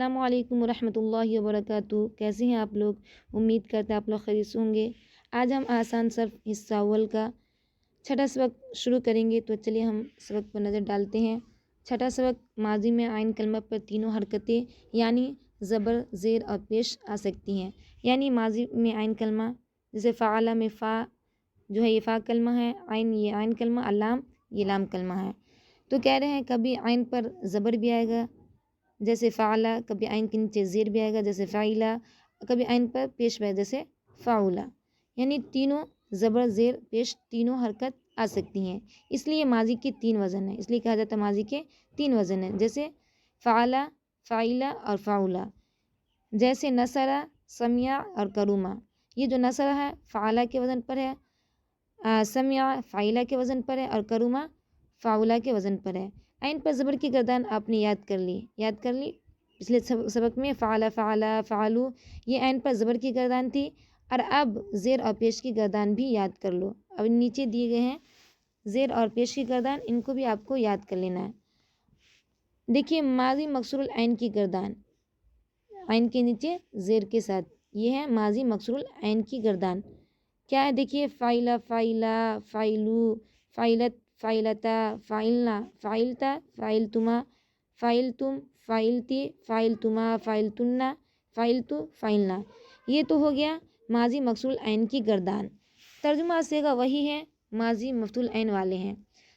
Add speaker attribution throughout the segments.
Speaker 1: السلام علیکم ورحمۃ اللہ وبرکاتہ۔ کیسے ہیں آپ لوگ؟ امید کرتے ہیں آپ لوگ خیریت سے ہوں گے۔ آج ہم آسان صرف حصہ اول کا چھٹا سبق شروع کریں گے، تو چلیے ہم سبق پر نظر ڈالتے ہیں۔ چھٹا سبق، ماضی میں عین کلمہ پر تینوں حرکتیں یعنی زبر، زیر اور پیش آ سکتی ہیں۔ یعنی ماضی میں عین کلمہ، جیسے فعل میں فا جو ہے یہ فا کلمہ ہے، عین یہ عین کلمہ، علام یہ لام کلمہ ہے۔ تو کہہ رہے ہیں کبھی عین پر زبر بھی آئے گا جیسے فعلہ، کبھی عین کے نیچے زیر بھی آئے گا جیسے فعیلہ، کبھی عین پر پیش بھی جیسے فعولہ۔ یعنی تینوں زبر، زیر، پیش تینوں حرکت آ سکتی ہیں۔ اس لیے ماضی کے تین وزن ہیں، اس لیے کہا جاتا ہے ماضی کے تین وزن ہیں، جیسے فعلہ، فعیلہ اور فعولہ۔ جیسے نصرہ، سمع اور کرومہ۔ یہ جو نصرہ ہے فعلہ کے وزن پر ہے، سمع فعیلہ کے وزن پر ہے اور کرومہ فعولہ کے وزن پر ہے۔ عین پر زبر کی گردان آپ نے یاد کر لی پچھلے سبق میں فعل، فعلہ، فعلو، یہ عین پر زبر کی گردان تھی۔ اور اب زیر اور پیش کی گردان بھی یاد کر لو۔ اب نیچے دیے گئے ہیں زیر اور پیش کی گردان، ان کو بھی آپ کو یاد کر لینا ہے۔ دیکھیے ماضی مکسور العین کی گردان، عین کے نیچے زیر کے ساتھ، یہ ہے ماضی مکسور العین کی گردان۔ کیا ہے دیکھیے، فعلہ، فعیلہ، فعیلو، فعیلت، فعیلتا، فعلنا، فعلتا، فعلتما، فعلتم، فعلتی، فعلتما، فعلتنا، فعلتو، فعلنا۔ یہ تو ہو گیا ماضی مکسور العین کی گردان۔ ترجمہ صیغہ وہی ہے، ماضی مفتوح العین والے ہیں۔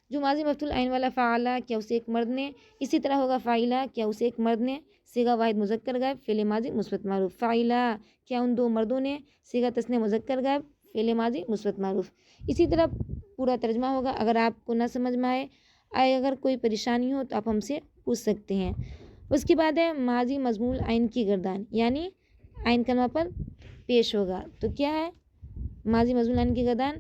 Speaker 1: جو ماضی مفتوح العین والا فعلہ، کیا اسے ایک مرد نے؟ اسی طرح ہوگا فعلہ، کیا اسے ایک مرد نے؟ صیغہ واحد مذکر غائب، فعل ماضی مثبت معروف۔ فعلہ، کیا ان دو مردوں نے؟ صیغہ تثنیہ مذکر غائب، فعل ماضی مثبت معروف۔ اسی طرح پورا ترجمہ ہوگا۔ اگر آپ کو نہ سمجھ میں آئے، اگر کوئی پریشانی ہو تو آپ ہم سے پوچھ سکتے ہیں۔ اس کے بعد ہے ماضی مضموم العین کی گردان، یعنی عین کلمہ پر پیش ہوگا۔ تو کیا ہے ماضی مضموم العین کی گردان؟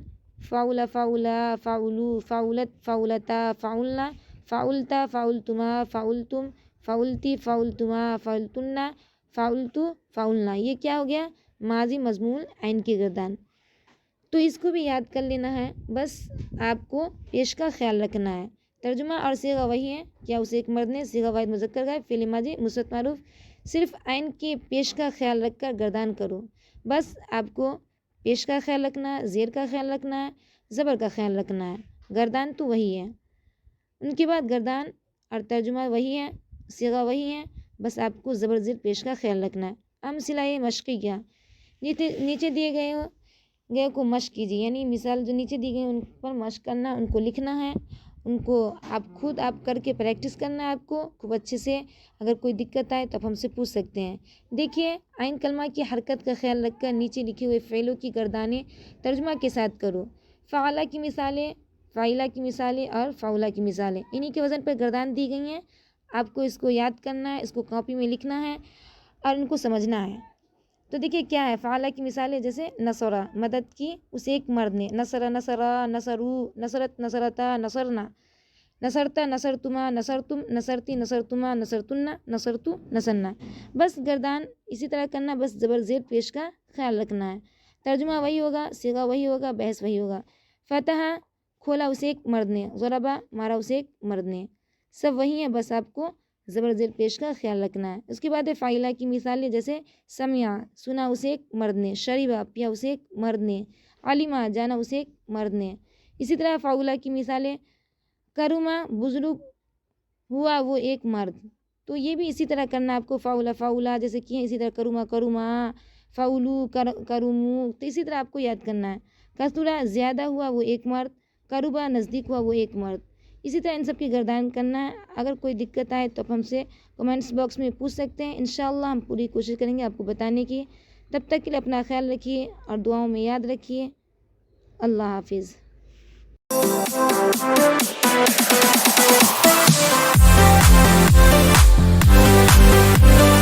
Speaker 1: فعل، فعلا، فعلو، فعلت، فعلتا، فعلنا، فعلتا، فعلتما، فعلتم، فعلتی، فعلتما، فعلتنا، فعلتو، فعلنا۔ یہ کیا ہو گیا ماضی مضموم العین کی گردان۔ تو اس کو بھی یاد کر لینا ہے، بس آپ کو پیش کا خیال رکھنا ہے۔ ترجمہ اور صیغہ وہی ہے، کیا اسے ایک مرد نے؟ صیغہ واحد مذکر غائب، فعل ماضی مثبت معروف۔ صرف عین کے پیش کا خیال رکھ کر گردان کرو، بس آپ کو پیش کا خیال رکھنا ہے، زیر کا خیال رکھنا ہے، زبر کا خیال رکھنا ہے۔ گردان تو وہی ہے۔ ان کے بعد گردان اور ترجمہ وہی ہے، صیغہ وہی ہے، بس آپ کو زبر، زیر، پیش کا خیال رکھنا ہے۔ امثلہ مشقی کیا؟ نیچے دیے گئے کو مشق کیجیے، یعنی مثال جو نیچے دی گئی ان پر مشق کرنا، ان کو لکھنا ہے، ان کو آپ کر کے پریکٹس کرنا ہے آپ کو خوب اچھے سے۔ اگر کوئی دقت آئے تو آپ ہم سے پوچھ سکتے ہیں۔ دیکھیے عین کلمہ کی حرکت کا خیال رکھ کر نیچے لکھے ہوئے فعلوں کی گردانیں ترجمہ کے ساتھ کرو۔ فعلہ کی مثالیں، فعیلہ کی مثالیں اور فعولہ کی مثالیں انہی کے وزن پر گردان دی گئی ہیں۔ آپ کو اس کو یاد کرنا ہے، اس کو کاپی میں لکھنا ہے اور ان کو سمجھنا ہے۔ تو دیکھیے کیا ہے فعلہ کی مثالیں، جیسے نصرہ، مدد کی اسے ایک مرد نے، نصر، نصرا، نصرو، نصرت، نصرتا، نصرنا، نصرتا، نصرتما، نصرتم، نصرتی، نصرتما، نصرتنا، نصرتو، نصرنا۔ بس گردان اسی طرح کرنا، بس زبر، زیر، پیش کا خیال رکھنا ہے۔ ترجمہ وہی ہوگا، صیغہ وہی ہوگا، بحث وہی ہوگا۔ فتح، کھولا اسے ایک مرد نے، ضربہ، مارا اسے ایک مرد نے، سب وہی ہیں، بس آپ کو زبر، زیر، پیش کا خیال رکھنا ہے۔ اس کے بعد ہے فعیلہ کی مثالیں، جیسے سمع، سنا اسے ایک مرد نے، شریبہ، پیا اسے ایک مرد نے، علمہ، جانا اسے ایک مرد نے۔ اسی طرح فعولہ کی مثالیں، کرما، بزرگ ہوا وہ ایک مرد۔ تو یہ بھی اسی طرح کرنا آپ کو، فعولہ، فعولہ جیسے کیے اسی طرح کرما، کرما، فعولو، کرمو، تو اسی طرح آپ کو یاد کرنا ہے۔ کثرہ، زیادہ ہوا وہ ایک مرد، قربہ، نزدیک ہوا وہ ایک مرد۔ اسی طرح ان سب کی گردان کرنا ہے۔ اگر کوئی دقت آئے تو آپ ہم سے کمنٹس باکس میں پوچھ سکتے ہیں، انشاءاللہ ہم پوری کوشش کریں گے آپ کو بتانے کی۔ تب تک کے لیے اپنا خیال رکھیے اور دعاؤں میں یاد رکھیے۔ اللہ حافظ۔